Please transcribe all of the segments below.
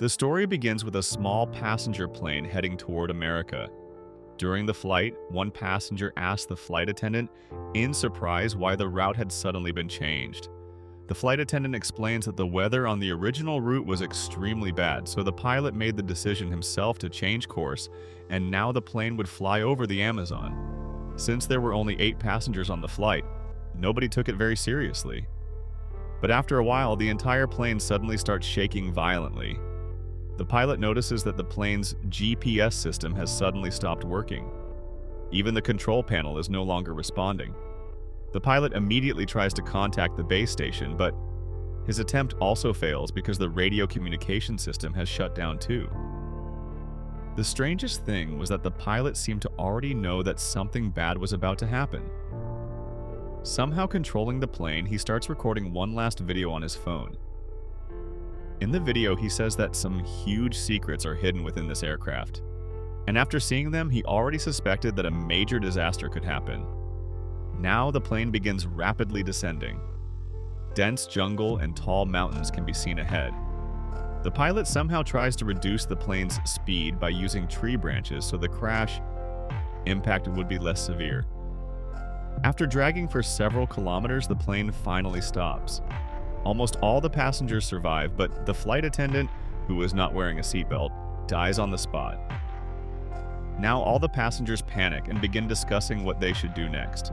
The story begins with a small passenger plane heading toward America. During the flight, one passenger asked the flight attendant in surprise why the route had suddenly been changed. The flight attendant explains that the weather on the original route was extremely bad, so the pilot made the decision himself to change course, and now the plane would fly over the Amazon. Since there were only 8 passengers on the flight, nobody took it very seriously. But after a while, the entire plane suddenly starts shaking violently. The pilot notices that the plane's GPS system has suddenly stopped working. Even the control panel is no longer responding. The pilot immediately tries to contact the base station, but his attempt also fails because the radio communication system has shut down too. The strangest thing was that the pilot seemed to already know that something bad was about to happen. Somehow controlling the plane, he starts recording one last video on his phone. In the video, he says that some huge secrets are hidden within this aircraft. And after seeing them, he already suspected that a major disaster could happen. Now the plane begins rapidly descending. Dense jungle and tall mountains can be seen ahead. The pilot somehow tries to reduce the plane's speed by using tree branches so the crash impact would be less severe. After dragging for several kilometers, the plane finally stops. Almost all the passengers survive, but the flight attendant, who was not wearing a seatbelt, dies on the spot. Now all the passengers panic and begin discussing what they should do next.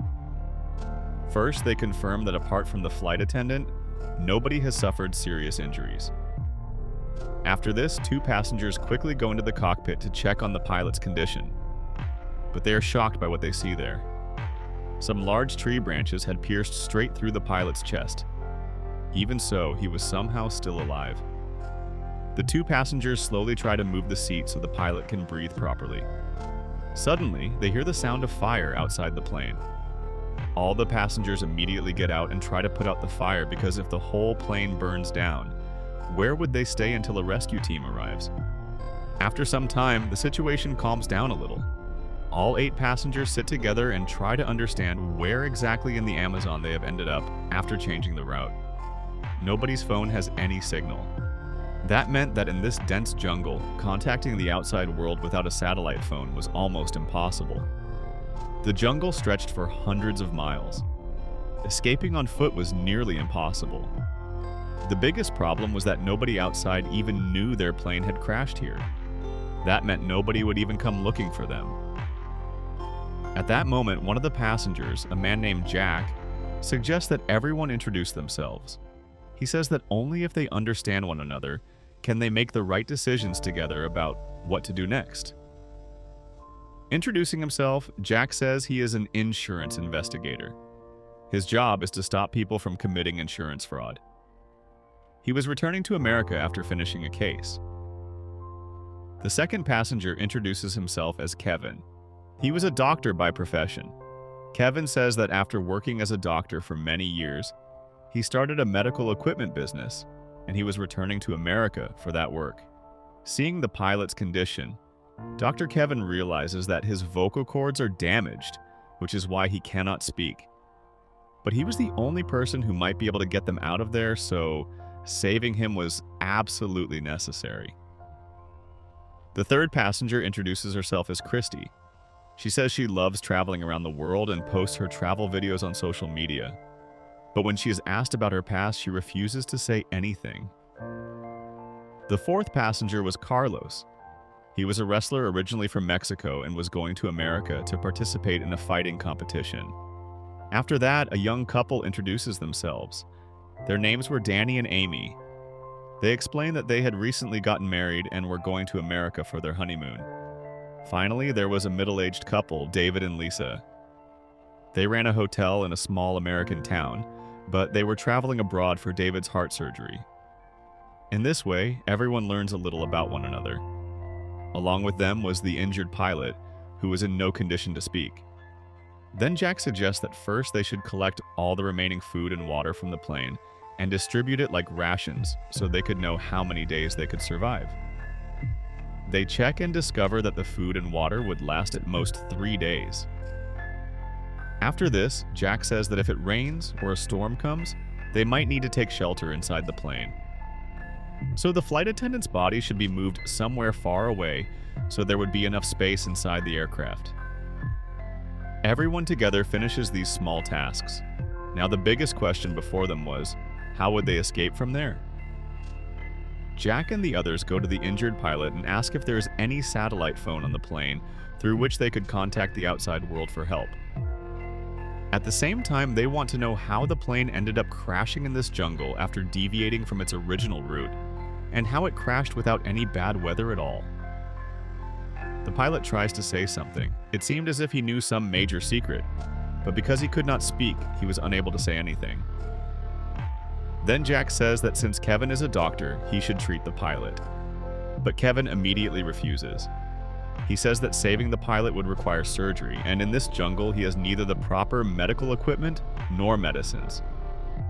First, they confirm that apart from the flight attendant, nobody has suffered serious injuries. After this, 2 passengers quickly go into the cockpit to check on the pilot's condition. But they are shocked by what they see there. Some large tree branches had pierced straight through the pilot's chest. Even so, he was somehow still alive. The 2 passengers slowly try to move the seat so the pilot can breathe properly. Suddenly, they hear the sound of fire outside the plane. All the passengers immediately get out and try to put out the fire because if the whole plane burns down, where would they stay until a rescue team arrives? After some time, the situation calms down a little. All 8 passengers sit together and try to understand where exactly in the Amazon they have ended up after changing the route. Nobody's phone has any signal. That meant that in this dense jungle, contacting the outside world without a satellite phone was almost impossible. The jungle stretched for hundreds of miles. Escaping on foot was nearly impossible. The biggest problem was that nobody outside even knew their plane had crashed here. That meant nobody would even come looking for them. At that moment, one of the passengers, a man named Jack, suggests that everyone introduce themselves. He says that only if they understand one another can they make the right decisions together about what to do next. Introducing himself, Jack says he is an insurance investigator. His job is to stop people from committing insurance fraud. He was returning to America after finishing a case. The second passenger introduces himself as Kevin. He was a doctor by profession. Kevin says that after working as a doctor for many years, he started a medical equipment business, and he was returning to America for that work. Seeing the pilot's condition, Dr. Kevin realizes that his vocal cords are damaged, which is why he cannot speak. But he was the only person who might be able to get them out of there, so saving him was absolutely necessary. The third passenger introduces herself as Christy. She says she loves traveling around the world and posts her travel videos on social media. But when she is asked about her past, she refuses to say anything. The fourth passenger was Carlos. He was a wrestler originally from Mexico and was going to America to participate in a fighting competition. After that, a young couple introduces themselves. Their names were Danny and Amy. They explained that they had recently gotten married and were going to America for their honeymoon. Finally, there was a middle-aged couple, David and Lisa. They ran a hotel in a small American town, but they were traveling abroad for David's heart surgery. In this way, everyone learns a little about one another. Along with them was the injured pilot, who was in no condition to speak. Then Jack suggests that first they should collect all the remaining food and water from the plane and distribute it like rations so they could know how many days they could survive. They check and discover that the food and water would last at most 3 days. After this, Jack says that if it rains or a storm comes, they might need to take shelter inside the plane. So the flight attendant's body should be moved somewhere far away so there would be enough space inside the aircraft. Everyone together finishes these small tasks. Now the biggest question before them was, how would they escape from there? Jack and the others go to the injured pilot and ask if there is any satellite phone on the plane through which they could contact the outside world for help. At the same time, they want to know how the plane ended up crashing in this jungle after deviating from its original route, and how it crashed without any bad weather at all. The pilot tries to say something. It seemed as if he knew some major secret, but because he could not speak, he was unable to say anything. Then Jack says that since Kevin is a doctor, he should treat the pilot. But Kevin immediately refuses. He says that saving the pilot would require surgery, and in this jungle, he has neither the proper medical equipment nor medicines.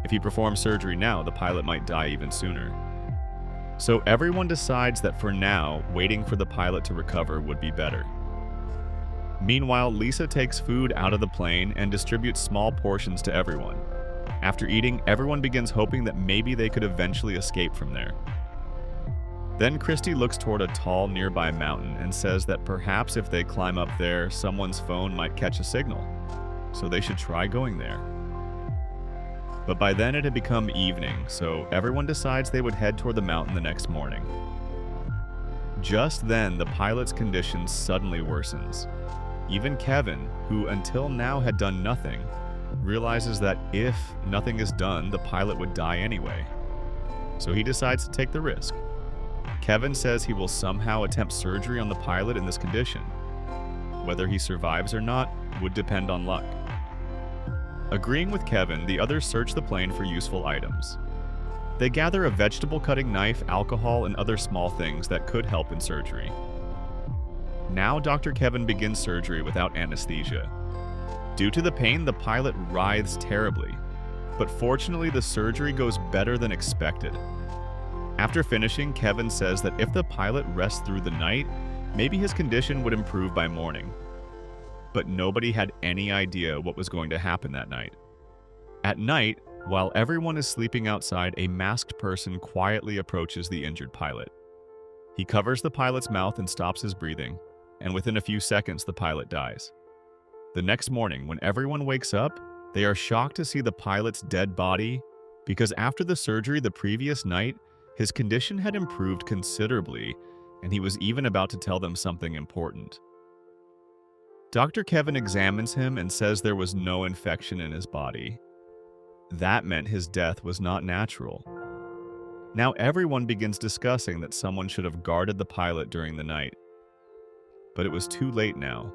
If he performs surgery now, the pilot might die even sooner. So everyone decides that for now, waiting for the pilot to recover would be better. Meanwhile, Lisa takes food out of the plane and distributes small portions to everyone. After eating, everyone begins hoping that maybe they could eventually escape from there. Then Christy looks toward a tall nearby mountain and says that perhaps if they climb up there, someone's phone might catch a signal, so they should try going there. But by then it had become evening, so everyone decides they would head toward the mountain the next morning. Just then, the pilot's condition suddenly worsens. Even Kevin, who until now had done nothing, realizes that if nothing is done, the pilot would die anyway. So he decides to take the risk. Kevin says he will somehow attempt surgery on the pilot in this condition. Whether he survives or not would depend on luck. Agreeing with Kevin, the others search the plane for useful items. They gather a vegetable cutting knife, alcohol, and other small things that could help in surgery. Now Dr. Kevin begins surgery without anesthesia. Due to the pain, the pilot writhes terribly, but fortunately the surgery goes better than expected. After finishing, Kevin says that if the pilot rests through the night, maybe his condition would improve by morning. But nobody had any idea what was going to happen that night. At night, while everyone is sleeping outside, a masked person quietly approaches the injured pilot. He covers the pilot's mouth and stops his breathing, and within a few seconds the pilot dies. The next morning, when everyone wakes up, they are shocked to see the pilot's dead body because after the surgery the previous night, his condition had improved considerably, and he was even about to tell them something important. Dr. Kevin examines him and says there was no infection in his body. That meant his death was not natural. Now everyone begins discussing that someone should have guarded the pilot during the night. But it was too late now.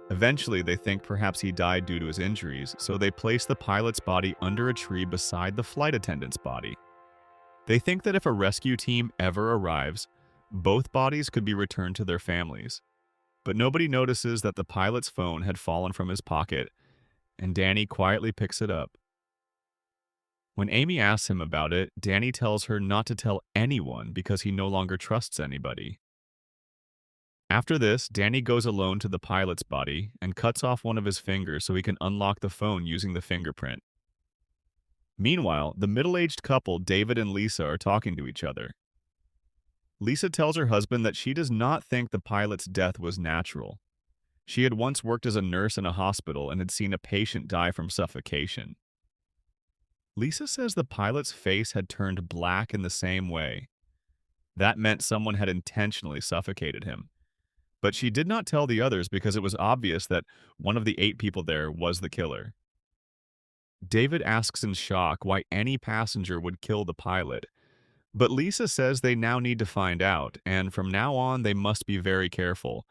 Eventually, they think perhaps he died due to his injuries, so they place the pilot's body under a tree beside the flight attendant's body. They think that if a rescue team ever arrives, both bodies could be returned to their families. But nobody notices that the pilot's phone had fallen from his pocket, and Danny quietly picks it up. When Amy asks him about it, Danny tells her not to tell anyone because he no longer trusts anybody. After this, Danny goes alone to the pilot's body and cuts off one of his fingers so he can unlock the phone using the fingerprint. Meanwhile, the middle-aged couple, David and Lisa, are talking to each other. Lisa tells her husband that she does not think the pilot's death was natural. She had once worked as a nurse in a hospital and had seen a patient die from suffocation. Lisa says the pilot's face had turned black in the same way. That meant someone had intentionally suffocated him. But she did not tell the others because it was obvious that one of the 8 people there was the killer. David asks in shock why any passenger would kill the pilot, but Lisa says they now need to find out, and from now on they must be very careful.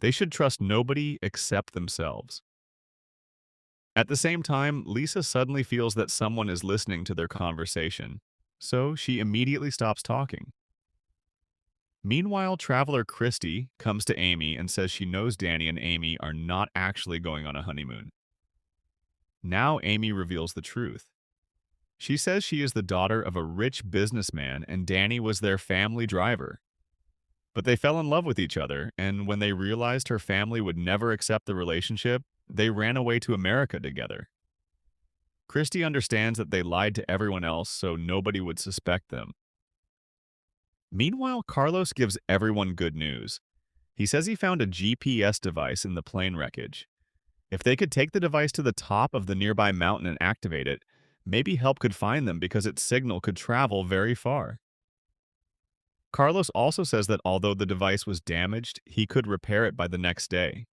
They should trust nobody except themselves. At the same time, Lisa suddenly feels that someone is listening to their conversation, so she immediately stops talking. Meanwhile, traveler Christy comes to Amy and says she knows Danny and Amy are not actually going on a honeymoon. Now Amy reveals the truth. She says she is the daughter of a rich businessman and Danny was their family driver. But they fell in love with each other, and when they realized her family would never accept the relationship, they ran away to America together. Christy understands that they lied to everyone else so nobody would suspect them. Meanwhile, Carlos gives everyone good news. He says he found a GPS device in the plane wreckage. If they could take the device to the top of the nearby mountain and activate it, maybe help could find them because its signal could travel very far. Carlos also says that although the device was damaged, he could repair it by the next day.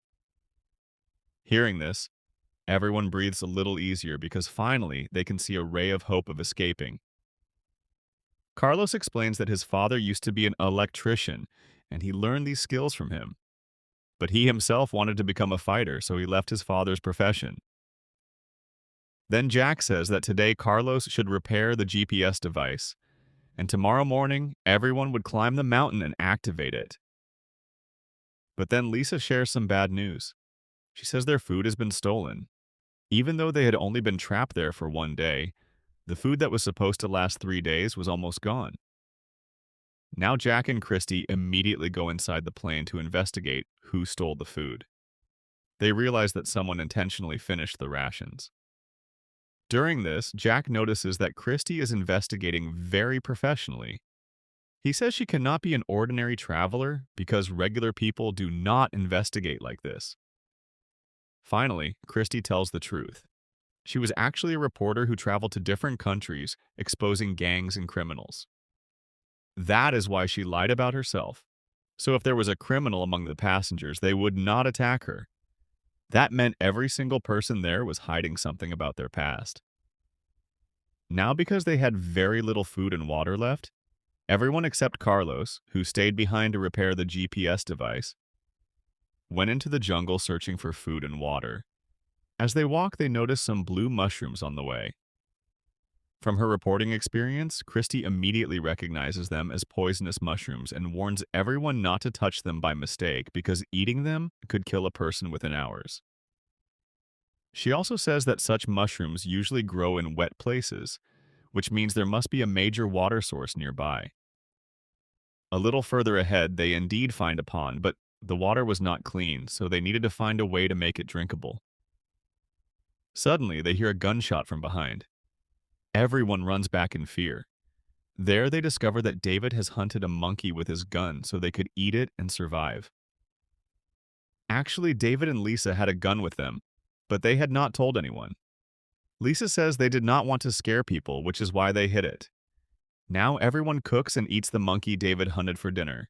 Hearing this, everyone breathes a little easier because finally they can see a ray of hope of escaping. Carlos explains that his father used to be an electrician and he learned these skills from him. But he himself wanted to become a fighter, so he left his father's profession. Then Jack says that today Carlos should repair the GPS device, and tomorrow morning everyone would climb the mountain and activate it. But then Lisa shares some bad news. She says their food has been stolen. Even though they had only been trapped there for one day, the food that was supposed to last 3 days was almost gone. Now Jack and Christy immediately go inside the plane to investigate who stole the food. They realize that someone intentionally finished the rations. During this, Jack notices that Christy is investigating very professionally. He says she cannot be an ordinary traveler because regular people do not investigate like this. Finally, Christy tells the truth. She was actually a reporter who traveled to different countries, exposing gangs and criminals. That is why she lied about herself. So if there was a criminal among the passengers, they would not attack her. That meant every single person there was hiding something about their past. Now, because they had very little food and water left, everyone except Carlos, who stayed behind to repair the GPS device, went into the jungle searching for food and water. As they walk, they notice some blue mushrooms on the way. From her reporting experience, Christy immediately recognizes them as poisonous mushrooms and warns everyone not to touch them by mistake because eating them could kill a person within hours. She also says that such mushrooms usually grow in wet places, which means there must be a major water source nearby. A little further ahead, they indeed find a pond, but the water was not clean, so they needed to find a way to make it drinkable. Suddenly, they hear a gunshot from behind. Everyone runs back in fear. There they discover that David has hunted a monkey with his gun so they could eat it and survive. Actually, David and Lisa had a gun with them, but they had not told anyone. Lisa says they did not want to scare people, which is why they hid it. Now everyone cooks and eats the monkey David hunted for dinner.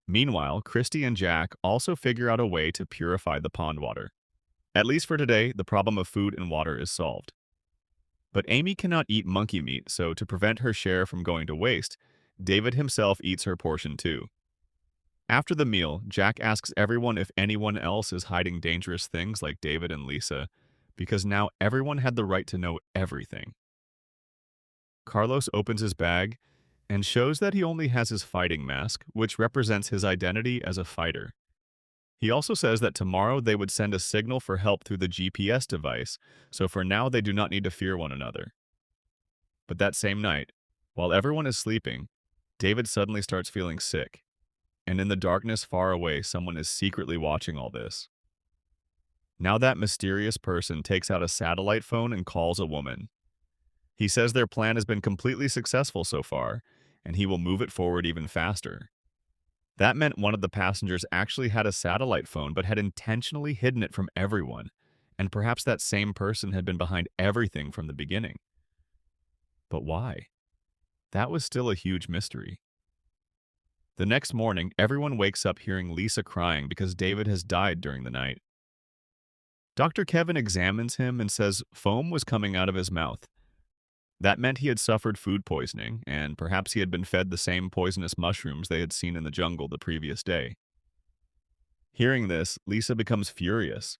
Meanwhile, Christy and Jack also figure out a way to purify the pond water. At least for today, the problem of food and water is solved. But Amy cannot eat monkey meat, so to prevent her share from going to waste, David himself eats her portion too. After the meal, Jack asks everyone if anyone else is hiding dangerous things like David and Lisa, because now everyone had the right to know everything. Carlos opens his bag and shows that he only has his fighting mask, which represents his identity as a fighter. He also says that tomorrow they would send a signal for help through the GPS device, so for now they do not need to fear one another. But that same night, while everyone is sleeping, David suddenly starts feeling sick, and in the darkness far away someone is secretly watching all this. Now that mysterious person takes out a satellite phone and calls a woman. He says their plan has been completely successful so far, and he will move it forward even faster. That meant one of the passengers actually had a satellite phone but had intentionally hidden it from everyone, and perhaps that same person had been behind everything from the beginning. But why? That was still a huge mystery. The next morning, everyone wakes up hearing Lisa crying because David has died during the night. Dr. Kevin examines him and says foam was coming out of his mouth. That meant he had suffered food poisoning, and perhaps he had been fed the same poisonous mushrooms they had seen in the jungle the previous day. Hearing this, Lisa becomes furious.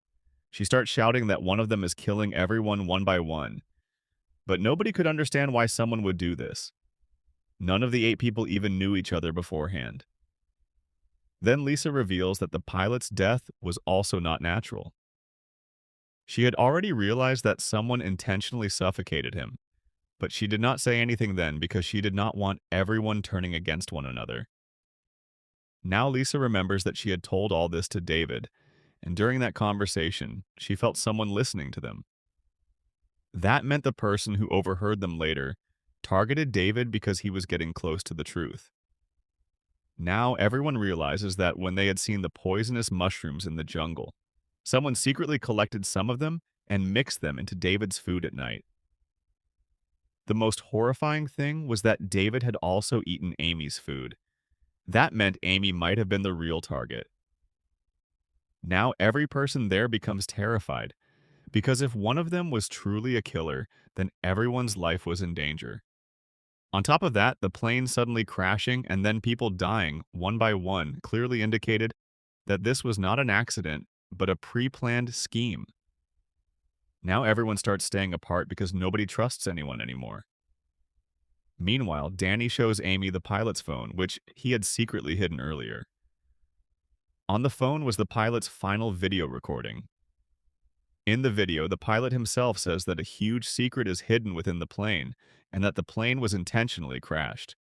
She starts shouting that one of them is killing everyone one by one. But nobody could understand why someone would do this. None of the 8 people even knew each other beforehand. Then Lisa reveals that the pilot's death was also not natural. She had already realized that someone intentionally suffocated him, but she did not say anything then because she did not want everyone turning against one another. Now Lisa remembers that she had told all this to David, and during that conversation, she felt someone listening to them. That meant the person who overheard them later targeted David because he was getting close to the truth. Now everyone realizes that when they had seen the poisonous mushrooms in the jungle, someone secretly collected some of them and mixed them into David's food at night. The most horrifying thing was that David had also eaten Amy's food. That meant Amy might have been the real target. Now every person there becomes terrified, because if one of them was truly a killer, then everyone's life was in danger. On top of that, the plane suddenly crashing and then people dying one by one clearly indicated that this was not an accident, but a pre-planned scheme. Now everyone starts staying apart because nobody trusts anyone anymore. Meanwhile, Danny shows Amy the pilot's phone, which he had secretly hidden earlier. On the phone was the pilot's final video recording. In the video, the pilot himself says that a huge secret is hidden within the plane and that the plane was intentionally crashed.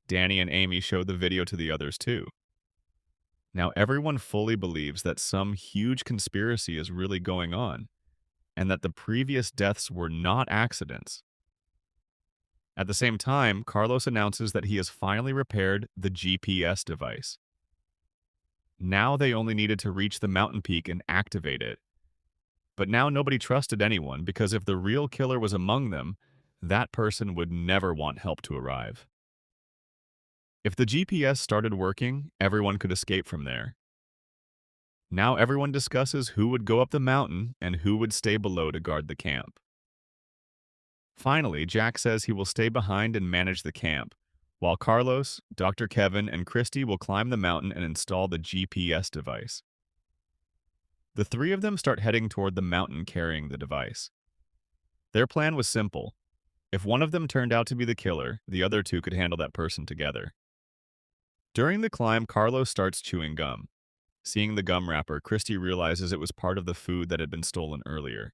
Danny and Amy show the video to the others too. Now everyone fully believes that some huge conspiracy is really going on and that the previous deaths were not accidents. At the same time, Carlos announces that he has finally repaired the GPS device. Now they only needed to reach the mountain peak and activate it. But now nobody trusted anyone because if the real killer was among them, that person would never want help to arrive. If the GPS started working, everyone could escape from there. Now everyone discusses who would go up the mountain and who would stay below to guard the camp. Finally, Jack says he will stay behind and manage the camp, while Carlos, Dr. Kevin, and Christy will climb the mountain and install the GPS device. The three of them start heading toward the mountain carrying the device. Their plan was simple. If one of them turned out to be the killer, the other two could handle that person together. During the climb, Carlos starts chewing gum. Seeing the gum wrapper, Christy realizes it was part of the food that had been stolen earlier.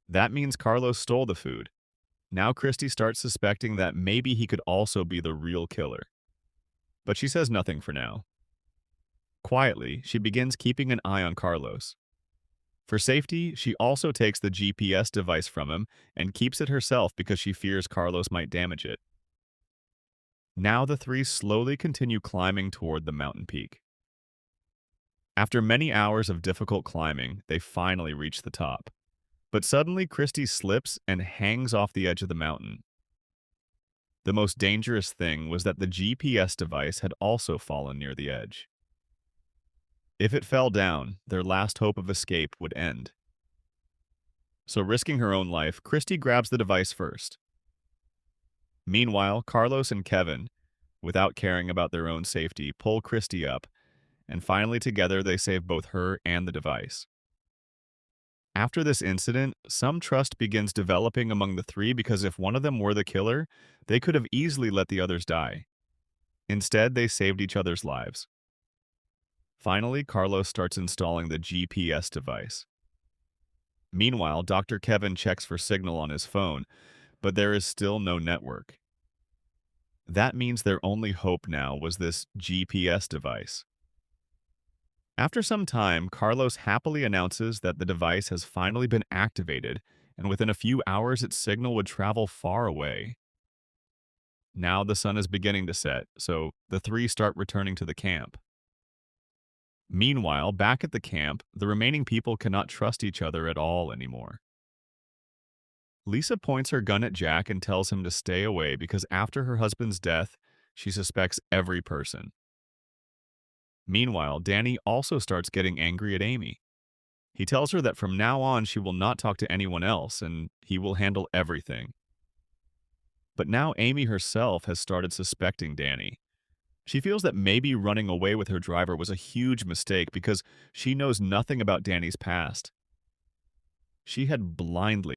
That means Carlos stole the food. Now Christy starts suspecting that maybe he could also be the real killer. But she says nothing for now. Quietly, she begins keeping an eye on Carlos. For safety, she also takes the GPS device from him and keeps it herself because she fears Carlos might damage it. Now the three slowly continue climbing toward the mountain peak. After many hours of difficult climbing, they finally reach the top. But suddenly, Christy slips and hangs off the edge of the mountain. The most dangerous thing was that the GPS device had also fallen near the edge. If it fell down, their last hope of escape would end. So risking her own life, Christy grabs the device first. Meanwhile, Carlos and Kevin, without caring about their own safety, pull Christy up, and finally together they save both her and the device. After this incident, some trust begins developing among the three because if one of them were the killer, they could have easily let the others die. Instead, they saved each other's lives. Finally, Carlos starts installing the GPS device. Meanwhile, Dr. Kevin checks for signal on his phone, but there is still no network. That means their only hope now was this GPS device. After some time, Carlos happily announces that the device has finally been activated, and within a few hours its signal would travel far away. Now the sun is beginning to set, so the three start returning to the camp. Meanwhile, back at the camp, the remaining people cannot trust each other at all anymore. Lisa points her gun at Jack and tells him to stay away because after her husband's death, she suspects every person. Meanwhile, Danny also starts getting angry at Amy. He tells her that from now on she will not talk to anyone else and he will handle everything. But now Amy herself has started suspecting Danny. She feels that maybe running away with her driver was a huge mistake because she knows nothing about Danny's past. She had blindly